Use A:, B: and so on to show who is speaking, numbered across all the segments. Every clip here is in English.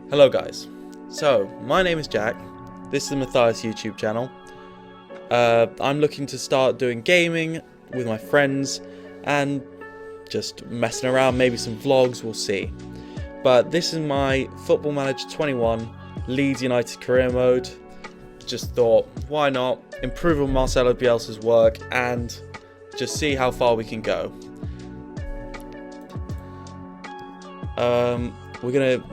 A: Hello guys, so my name is Jack, this is the Matthias YouTube channel. I'm looking to start doing gaming with my friends and just messing around, maybe some vlogs, we'll see. But this is my Football Manager 21 Leeds United career mode. Just thought, why not improve on Marcelo Bielsa's work and just see how far we can go. We're going to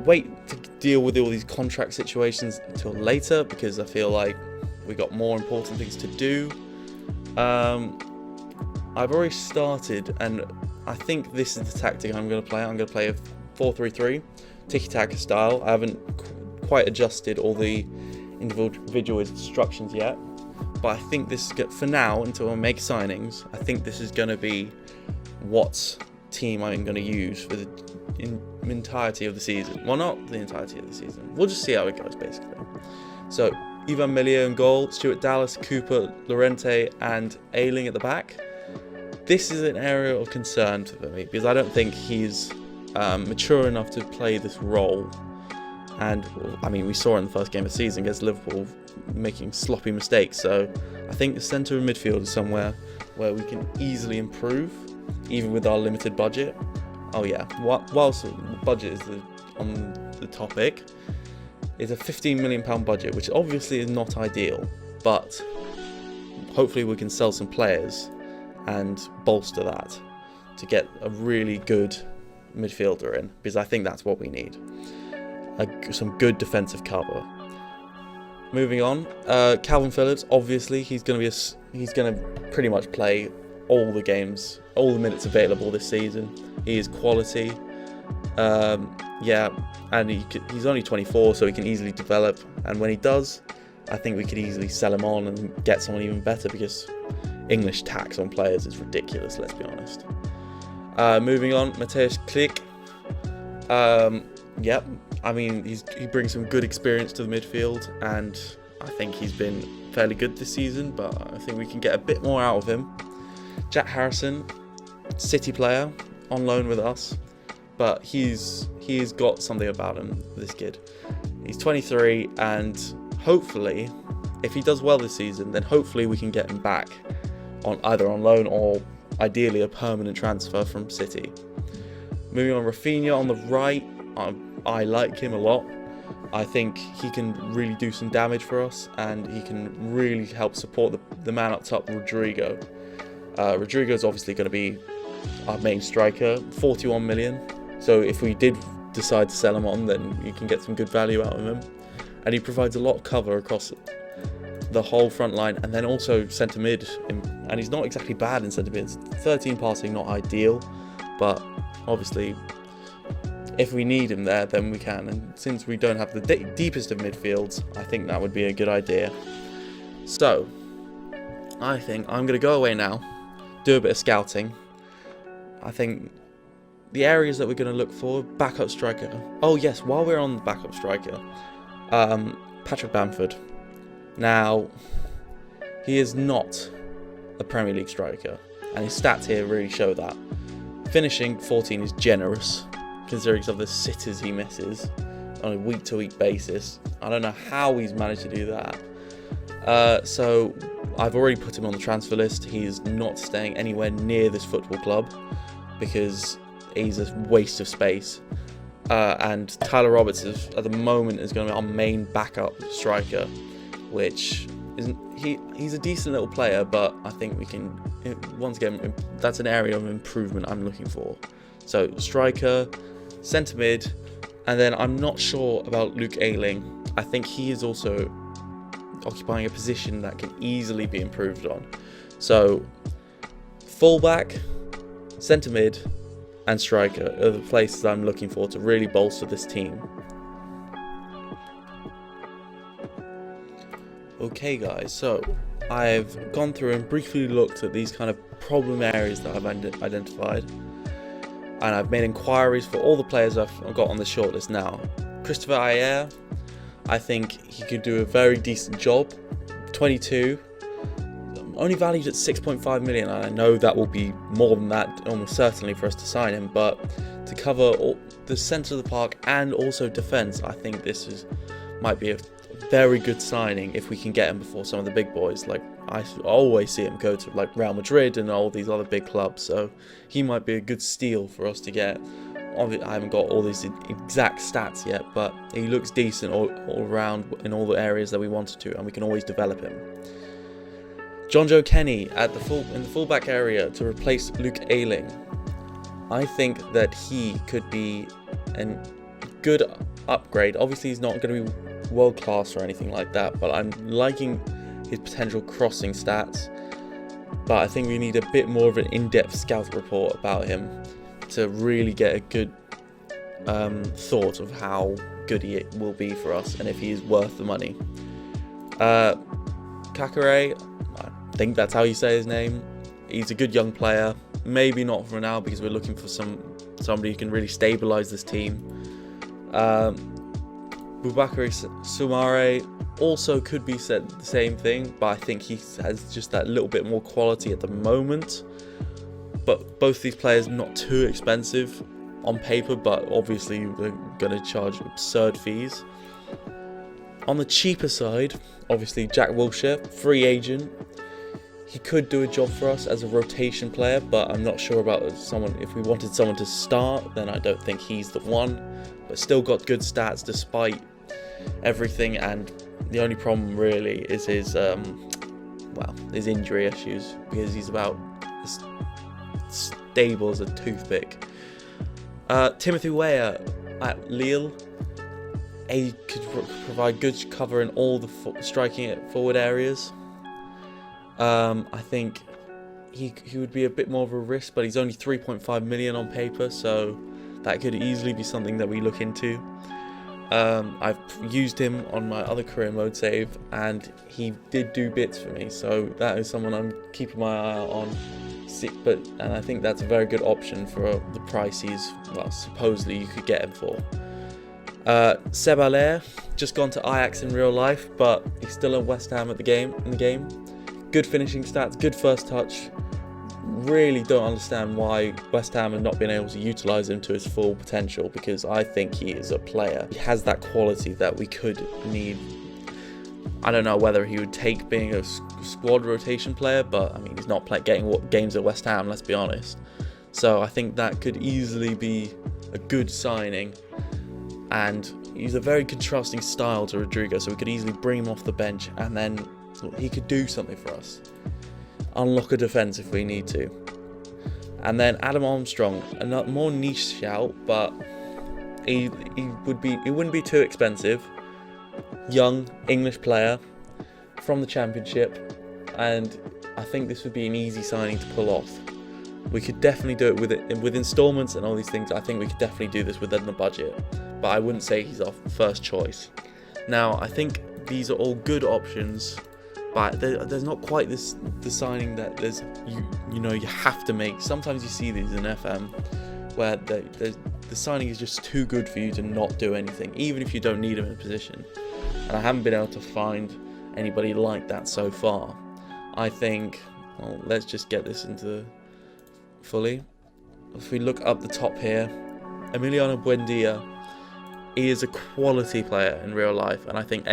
A: wait to deal with all these contract situations until later because I feel like we got more important things to do. I've already started and I think this is the tactic I'm going to play. I'm going to play a 4-3-3 tiki-taka style. I haven't quite adjusted all the individual instructions yet, but I think this is good for now until I make signings. I think this is going to be what team I'm going to use for the entirety of the season. Well, not the entirety of the season. We'll just see how it goes, basically. So, Ivan Melia in goal, Stuart Dallas, Cooper, Llorente, and Ayling at the back. This is an area of concern for me because I don't think he's mature enough to play this role. And I mean, we saw in the first game of the season against Liverpool making sloppy mistakes. So I think the centre of midfield is somewhere where we can easily improve, even with our limited budget. Oh yeah, whilst the budget is on the topic, it's a £15 million budget, which obviously is not ideal, but hopefully we can sell some players and bolster that to get a really good midfielder in, because I think that's what we need. Some good defensive cover. Moving on, Calvin Phillips. Obviously, he's going to pretty much play all the games, all the minutes available this season. He is quality. Yeah, and he's only 24, so he can easily develop. And when he does, I think we could easily sell him on and get someone even better, because English tax on players is ridiculous. Let's be honest. Moving on, Mateusz Klich. Yep. I mean, he brings some good experience to the midfield, and I think he's been fairly good this season, but I think we can get a bit more out of him. Jack Harrison, City player, on loan with us, but he's got something about him, this kid. He's 23, and hopefully, if he does well this season, then hopefully we can get him back on either on loan or ideally a permanent transfer from City. Moving on, Rafinha on the right. I like him a lot. I think he can really do some damage for us, and he can really help support the man up top, Rodrigo. Rodrigo is obviously going to be our main striker, 41 million. So if we did decide to sell him on, then you can get some good value out of him. And he provides a lot of cover across the whole front line, and then also centre mid. And he's not exactly bad in centre mid. 13 passing, not ideal, but obviously, if we need him there, then we can. And since we don't have the deepest of midfields, I think that would be a good idea. So, I think I'm going to go away now, do a bit of scouting. I think the areas that we're going to look for, backup striker. Oh yes, while we're on the backup striker, Patrick Bamford. Now, he is not a Premier League striker, and his stats here really show that. Finishing 14 is generous, considering some of the sitters he misses on a week-to-week basis. I don't know how he's managed to do that. So I've already put him on the transfer list. He is not staying anywhere near this football club because he's a waste of space. And Tyler Roberts at the moment is going to be our main backup striker, which isn't he's a decent little player, but I think we can, once again, that's an area of improvement I'm looking for. So striker, centre mid, and then I'm not sure about Luke Ayling. I think he is also occupying a position that can easily be improved on. So fullback, centre mid, and striker are the places I'm looking for to really bolster this team. Okay guys, so I've gone through and briefly looked at these kind of problem areas that I've identified, and I've made inquiries for all the players I've got on the shortlist now. Christopher Ayer, I think he could do a very decent job. 22, only valued at 6.5 million, and I know that will be more than that almost certainly for us to sign him, but to cover the centre of the park and also defence, I think this might be a very good signing if we can get him before some of the big boys. Like, I always see him go to like Real Madrid and all these other big clubs, so he might be a good steal for us to get. Obviously, I haven't got all these exact stats yet, but he looks decent all around in all the areas that we wanted to, and we can always develop him. John Joe Kenny in the fullback area to replace Luke Ayling. I think that he could be a good upgrade. Obviously, he's not going to be world class or anything like that, but I'm liking his potential crossing stats. But I think we need a bit more of an in-depth scout report about him to really get a good thought of how good he will be for us and if he is worth the money. Kakare, I think that's how you say his name. He's a good young player. Maybe not for now because we're looking for somebody who can really stabilise this team. Boubakary Soumare also could be said the same thing, but I think he has just that little bit more quality at the moment. But both these players not too expensive on paper, but obviously we're going to charge absurd fees. On the cheaper side, obviously Jack Wilshere, free agent. He could do a job for us as a rotation player, but I'm not sure about someone. If we wanted someone to start, then I don't think he's the one. But still got good stats despite everything, and the only problem really is his injury issues, because he's about as stable as a toothpick. Timothy Weah at Lille. He could provide good cover in all the striking at forward areas. I think he would be a bit more of a risk, but he's only 3.5 million on paper, so that could easily be something that we look into. I've used him on my other career mode save, and he did do bits for me, so that is someone I'm keeping my eye out on. And I think that's a very good option for the price supposedly you could get him for. Seb Allaire, just gone to Ajax in real life, but he's still at West Ham in the game. Good finishing stats, good first touch. Really don't understand why West Ham have not been able to utilise him to his full potential, because I think he is a player. He has that quality that we could need. I don't know whether he would take being a squad rotation player, but I mean, he's not getting games at West Ham, let's be honest. So I think that could easily be a good signing. And he's a very contrasting style to Rodrigo, so we could easily bring him off the bench and then he could do something for us. Unlock a defence if we need to. And then Adam Armstrong, a more niche shout, but he wouldn't be too expensive. Young English player from the Championship, and I think this would be an easy signing to pull off. We could definitely do it with instalments and all these things. I think we could definitely do this within the budget, but I wouldn't say he's our first choice. Now, I think these are all good options, but there's not quite the signing that you have to make. Sometimes you see these in FM where the signing is just too good for you to not do anything, even if you don't need him in a position. And I haven't been able to find anybody like that so far. I think, well, let's just get this into fully. If we look up the top here, Emiliano Buendia, he is a quality player in real life, and I think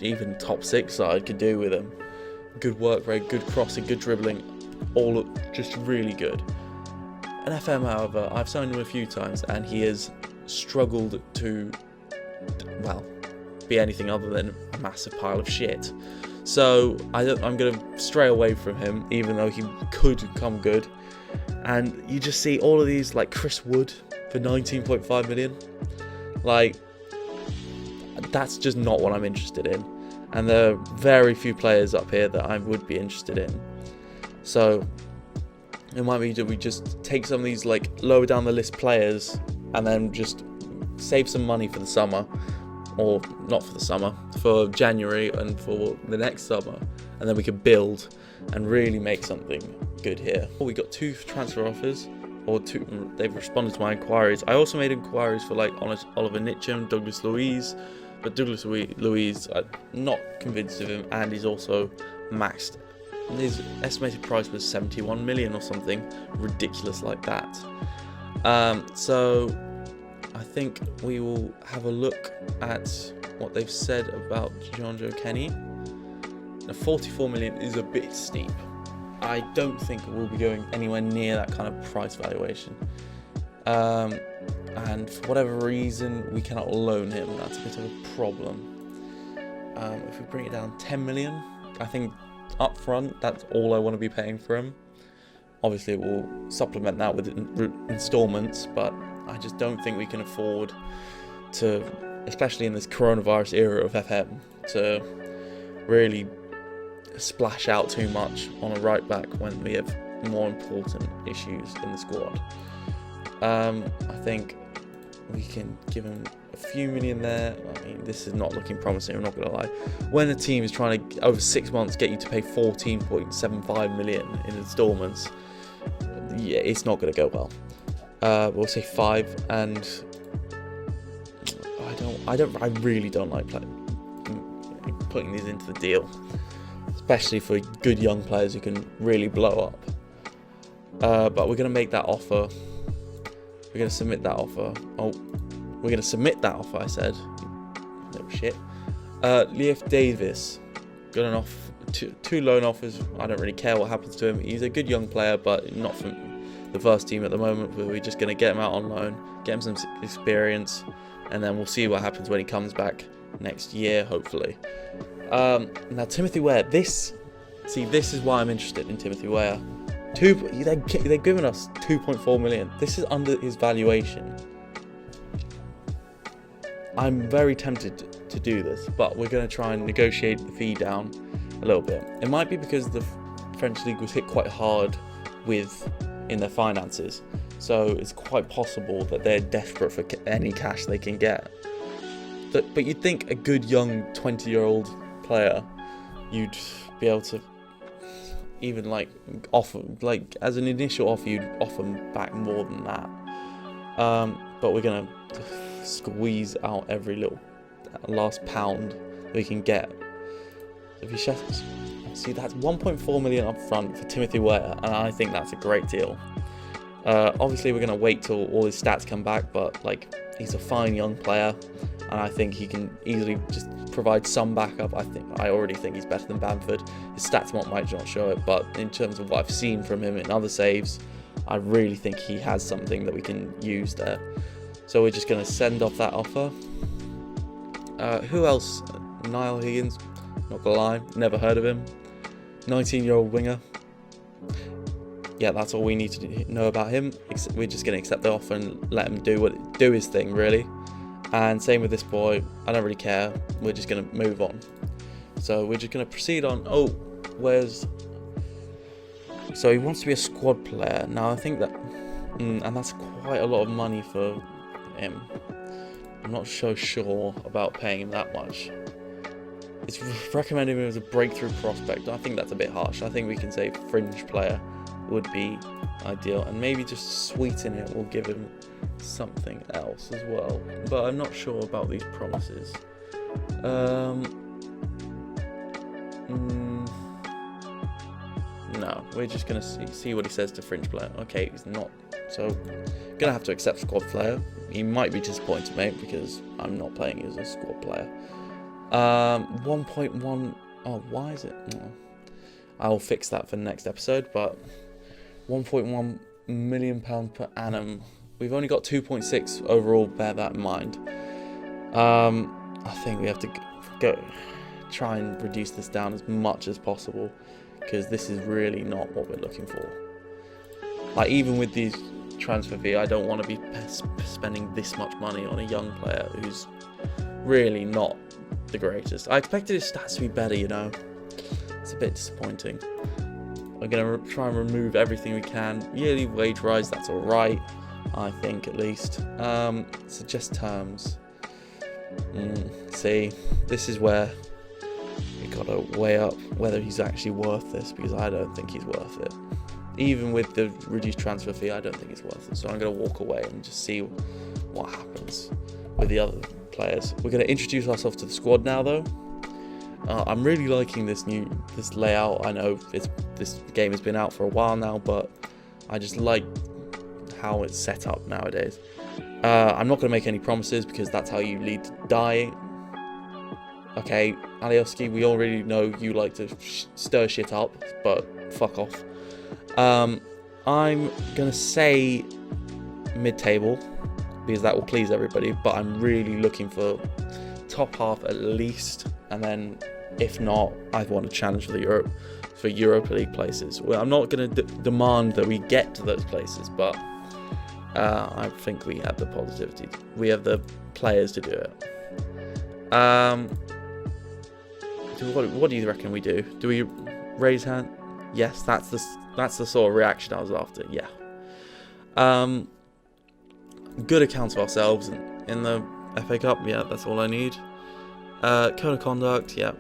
A: even top 6 side could do with him. Good work rate, good crossing, good dribbling, all just really good. An FM, however, I've signed him a few times, and he has struggled to, be anything other than a massive pile of shit. So I'm going to stray away from him, even though he could come good. And you just see all of these, like Chris Wood for 19.5 million. Like, that's just not what I'm interested in. And there are very few players up here that I would be interested in. So it might be that we just take some of these like lower down the list players and then just save some money for the summer. Or not for the summer, for January and for the next summer. And then we can build and really make something good here. We got 2 transfer offers, or 2. They've responded to my inquiries. I also made inquiries for like Oliver Nitcham, Douglas Luiz, but Douglas Luiz, I'm not convinced of him, and he's also maxed. His estimated price was 71 million or something ridiculous like that. So I think we will have a look at what they've said about Jonjo Kenny. Now, 44 million is a bit steep. I don't think we'll be going anywhere near that kind of price valuation. And for whatever reason, we cannot loan him. That's a bit of a problem. If we bring it down 10 million, I think up front, that's all I want to be paying for him. Obviously, we'll supplement that with installments, but I just don't think we can afford to, especially in this coronavirus era of FM, to really splash out too much on a right back when we have more important issues in the squad. I think we can give him a few million there. I mean, this is not looking promising, I'm not going to lie. When a team is trying to, over 6 months, get you to pay 14.75 million in installments, yeah, it's not going to go well. We'll say 5, and I really don't like putting these into the deal, especially for good young players who can really blow up. But we're going to make that offer. We're going to submit that offer. We're going to submit that offer, I said. No shit. Leif Davis got an offer, two loan offers. I don't really care what happens to him. He's a good young player, but not from the first team at the moment. We're just going to get him out on loan, get him some experience, and then we'll see what happens when he comes back next year, hopefully. Now, Timothy Weah. This is why I'm interested in Timothy Weah. They're giving us 2.4 million. This is under his valuation. I'm very tempted to do this, but we're going to try and negotiate the fee down a little bit. It might be because the French league was hit quite hard in their finances, so it's quite possible that they're desperate for any cash they can get. But you'd think a good young 20-year-old player, you'd be able to even offer, as an initial offer, you'd offer back more than that. But we're gonna squeeze out every little last pound we can get. If you see, that's 1.4 million up front for Timothy Weah, and I think that's a great deal. Obviously, we're gonna wait till all his stats come back, but he's a fine young player, and I think he can easily just provide some backup. I already think he's better than Bamford. His stats might not show it, but in terms of what I've seen from him in other saves, I really think he has something that we can use there. So we're just going to send off that offer. Who else? Niall Higgins. Not gonna lie, never heard of him. 19-year-old winger. Yeah, that's all we need to know about him. We're just going to accept the offer and let him do his thing, really. And same with this boy. I don't really care. We're just going to move on. So we're just going to proceed on. So he wants to be a squad player. Now I think that, and that's quite a lot of money for him. I'm not so sure about paying him that much. It's recommending him as a breakthrough prospect. I think that's a bit harsh. I think we can say fringe player would be ideal, and maybe just sweeten it will give him something else as well. But I'm not sure about these promises. No, we're just gonna see what he says to fringe player. Okay, he's not, so gonna have to accept squad player. He might be disappointed, mate, because I'm not playing you as a squad player. 1.1. Oh, why is it? Oh. I'll fix that for the next episode. But 1.1 million pound per annum. We've only got 2.6 overall. Bear that in mind. I think we have to try and reduce this down as much as possible, because this is really not what we're looking for. Even with these transfer fee, I don't want to be spending this much money on a young player who's really not the greatest. I expected his stats to be better, It's a bit disappointing. We're going to try and remove everything we can. Yearly wage rise, that's alright, I think, at least. Suggest terms. See, this is where we got to weigh up whether he's actually worth this, because I don't think he's worth it. Even with the reduced transfer fee, I don't think it's worth it. So I'm going to walk away and just see what happens with the other players. We're going to introduce ourselves to the squad now, though. I'm really liking this layout. I know this game has been out for a while now, but I just like how it's set up nowadays. I'm not going to make any promises because that's how you lead to die. Okay, Alioski, we already know you like to stir shit up, but fuck off. I'm going to say mid-table because that will please everybody, but I'm really looking for top half at least, and then if not, I want to challenge for Europa League places. Well, I'm not going to demand that we get to those places, but I think we have the positivity. We have the players to do it. What do you reckon we do? Do we raise hand? Yes, that's the sort of reaction I was after. Yeah. Good accounts of ourselves in the FA Cup. Yeah, that's all I need. Code of conduct. Yeah,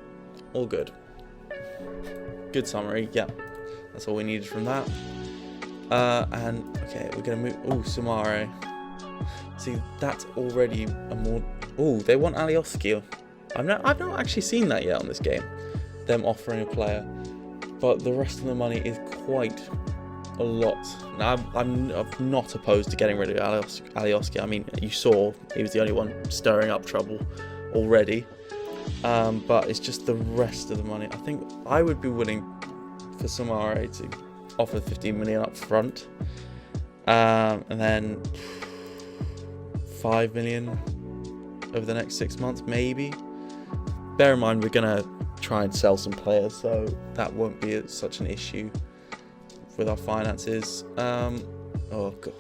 A: all good. Good summary. Yeah, that's all we needed from that. And okay, we're gonna move. Oh, Samare. See, that's already a more. Oh, they want Alioski. I've not actually seen that yet on this game. Them offering a player, but the rest of the money is quite a lot. Now, I'm not opposed to getting rid of Alioski. I mean, you saw he was the only one stirring up trouble already. But it's just the rest of the money. I think I would be willing for Samare to offer 15 million up front, and then 5 million over the next 6 months, maybe. Bear in mind, we're gonna try and sell some players, so that won't be such an issue with our finances. Oh god,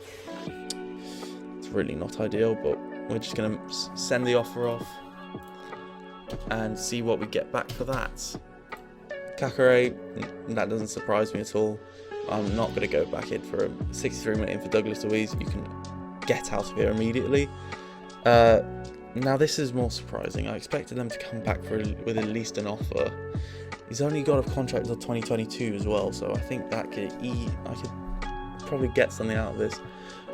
A: it's really not ideal, but we're just gonna send the offer off and see what we get back for that. Kakare, that doesn't surprise me at all. I'm not going to go back in for him. 63 million for Douglas Luiz. You can get out of here immediately. Now this is more surprising. I expected them to come back with at least an offer. He's only got a contract until 2022 as well, so I think that I could probably get something out of this.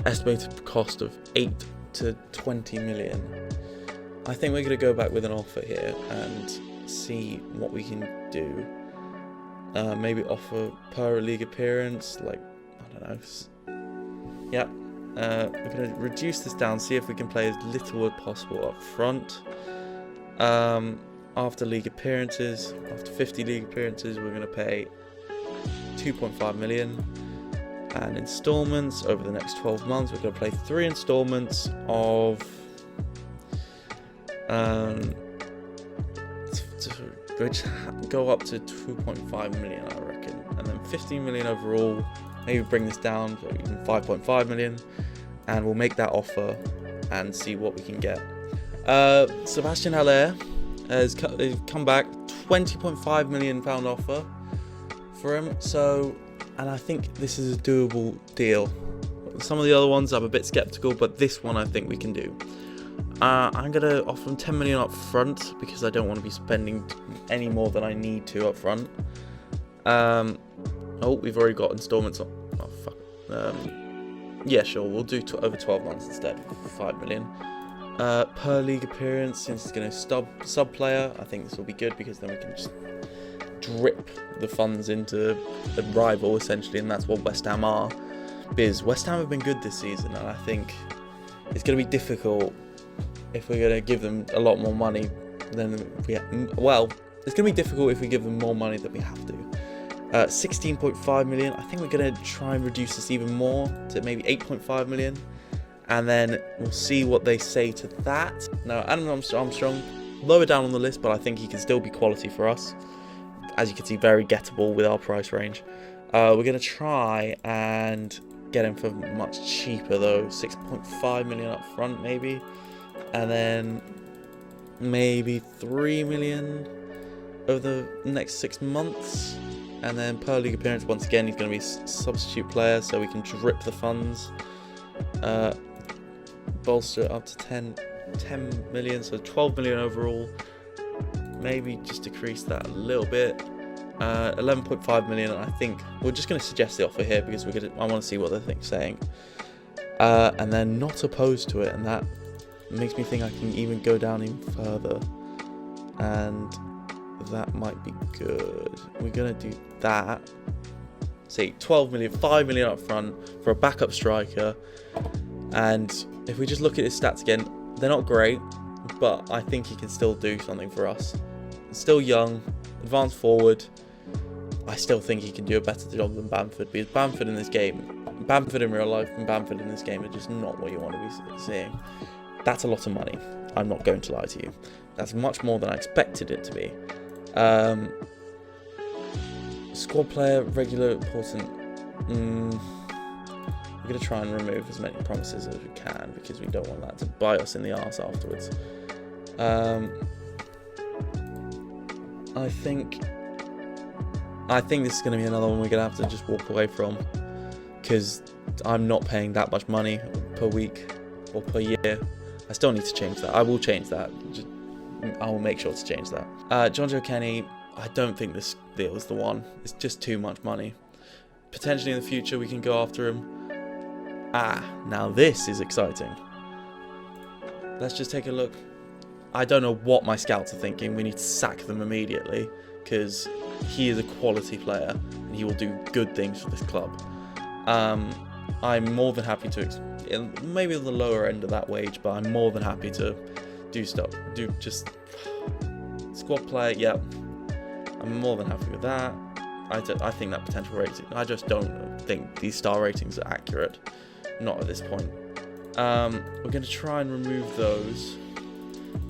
A: Estimated cost of 8 to 20 million. I think we're going to go back with an offer here and see what we can do. Maybe offer per league appearance, like, I don't know. Yeah, we're going to reduce this down, see if we can play as little as possible up front. After league appearances, after 50 league appearances, we're going to pay 2.5 million. And installments over the next 12 months, we're going to play 3 installments of which go up to 2.5 million, I reckon, and then 15 million overall. Maybe bring this down to even 5.5 million, and we'll make that offer and see what we can get. Sebastian Haller has come back, £20.5 million offer for him. So, and I think this is a doable deal. Some of the other ones I'm a bit skeptical, but this one I think we can do. I'm going to offer him 10 million up front because I don't want to be spending any more than I need to up front. Oh, we've already got installments on. Oh, fuck. Yeah, sure, we'll do over 12 months instead, 5 million. Per league appearance, since it's going to sub player, I think this will be good because then we can just drip the funds into the rival, essentially, and that's what West Ham are. Because West Ham have been good this season, and I think it's going to be difficult if we're going to give them a lot more money than well, it's going to be difficult if we give them more money than we have to. 16.5 million. I think we're going to try and reduce this even more to maybe 8.5 million. And then we'll see what they say to that. Now, Adam Armstrong, lower down on the list, but I think he can still be quality for us. As you can see, very gettable with our price range. We're going to try and get him for much cheaper though. 6.5 million up front, maybe. And then maybe 3 million over the next 6 months. And then per league appearance, once again, he's going to be a substitute player, so we can drip the funds. Bolster it up to 10 million, so 12 million overall. Maybe just decrease that a little bit. 11.5 million. I think we're just going to suggest the offer here because I want to see what they're saying. And they're not opposed to it, and that makes me think I can even go down even further. And that might be good. We're going to do that. See, 12 million, 5 million up front for a backup striker. And if we just look at his stats again, they're not great, but I think he can still do something for us. Still young, advanced forward. I still think he can do a better job than Bamford, because Bamford in real life and Bamford in this game are just not what you want to be seeing. That's a lot of money. I'm not going to lie to you. That's much more than I expected it to be. Squad player, regular, important. We're going to try and remove as many promises as we can, because we don't want that to bite us in the arse afterwards. I think this is going to be another one we're going to have to just walk away from, because I'm not paying that much money per week or per year. I still need to change that. I will change that. I will make sure to change that. John Joe Kenny, I don't think this deal is the one. It's just too much money. Potentially in the future we can go after him. Now this is exciting. Let's just take a look. I don't know what my scouts are thinking. We need to sack them immediately, because he is a quality player and he will do good things for this club. I'm more than happy to, maybe on the lower end of that wage, but I'm more than happy to do just squad player. Yep, I'm more than happy with that. I think that potential rating, I just don't think these star ratings are accurate. Not at this point. We're going to try and remove those.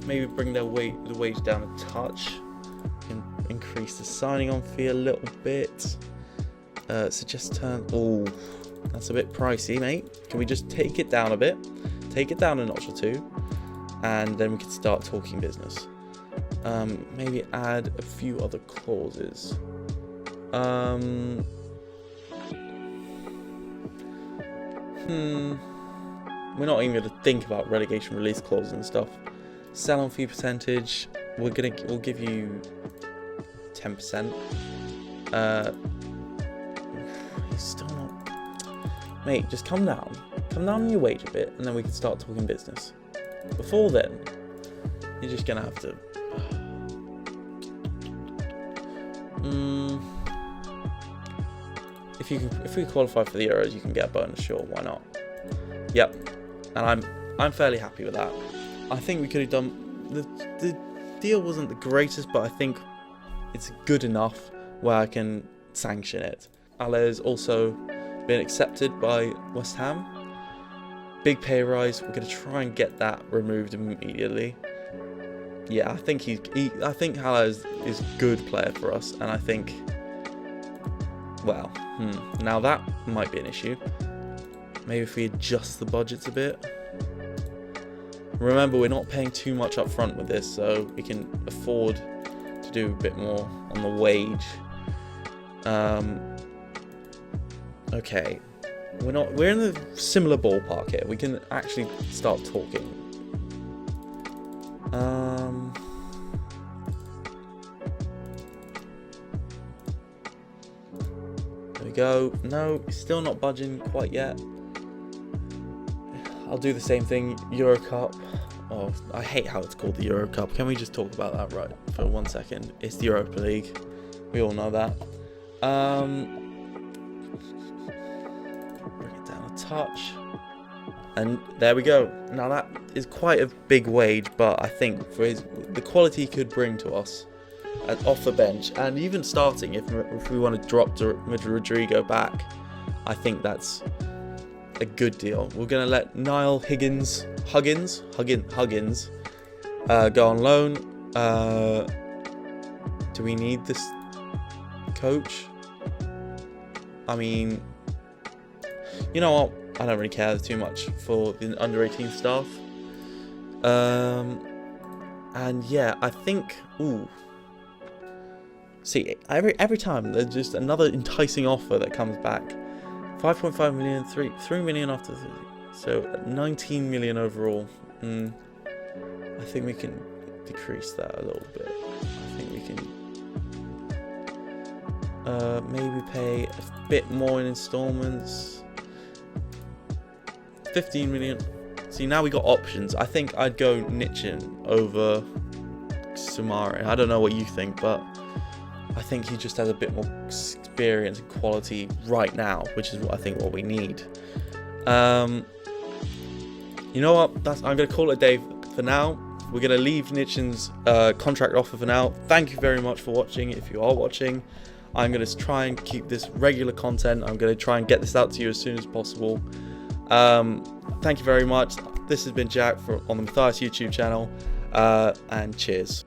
A: Maybe bring the wage down a touch. Increase the signing on fee a little bit. Suggest term. Oh, that's a bit pricey, mate. Can we just take it down a bit? Take it down a notch or two, and then we can start talking business. Maybe add a few other clauses. We're not even going to think about relegation release clauses and stuff. Sell on fee percentage. We'll give you 10%. He's still not. Mate, just come down. Come down on your wage a bit, and then we can start talking business. Before then, you're just gonna have to. If we qualify for the Euros, you can get a bonus. Sure, why not? Yep, and I'm fairly happy with that. I think we could have done the deal wasn't the greatest, but I think it's good enough where I can sanction it. Aller's also been accepted by West Ham. Big pay rise. We're going to try and get that removed immediately. Yeah, I think I think Haller is a good player for us, and I think, well, now that might be an issue. Maybe if we adjust the budgets a bit. Remember, we're not paying too much up front with this, so we can afford to do a bit more on the wage. Okay, we're in the similar ballpark here. We can actually start talking. There we go. No, still not budging quite yet. I'll do the same thing. Euro Cup. Oh, I hate how it's called the Euro Cup. Can we just talk about that right for 1 second? It's the Europa League. We all know that. Bring it down a touch. And there we go. Now that is quite a big wage, but I think for the quality he could bring to us off the bench, and even starting, if we want to drop Rodrigo back, I think that's a good deal. We're going to let Niall Huggins go on loan. Do we need this coach? I mean, you know what? I don't really care too much for the under 18 staff. And yeah, I think. See, every time there's just another enticing offer that comes back. 5.5 million, 3 million after 30. So 19 million overall. I think we can decrease that a little bit. I think we can maybe pay a bit more in installments. 15 million. See, now we got options. I think I'd go Nichin over Sumare. I don't know what you think, but I think he just has a bit more experience and quality right now, which is what I think what we need. you know what? I'm going to call it a day for now. We're going to leave Nichen's contract offer for now. Thank you very much for watching. If you are watching, I'm going to try and keep this regular content. I'm going to try and get this out to you as soon as possible. Thank you very much. This has been Jack on the Matthias YouTube channel, and cheers.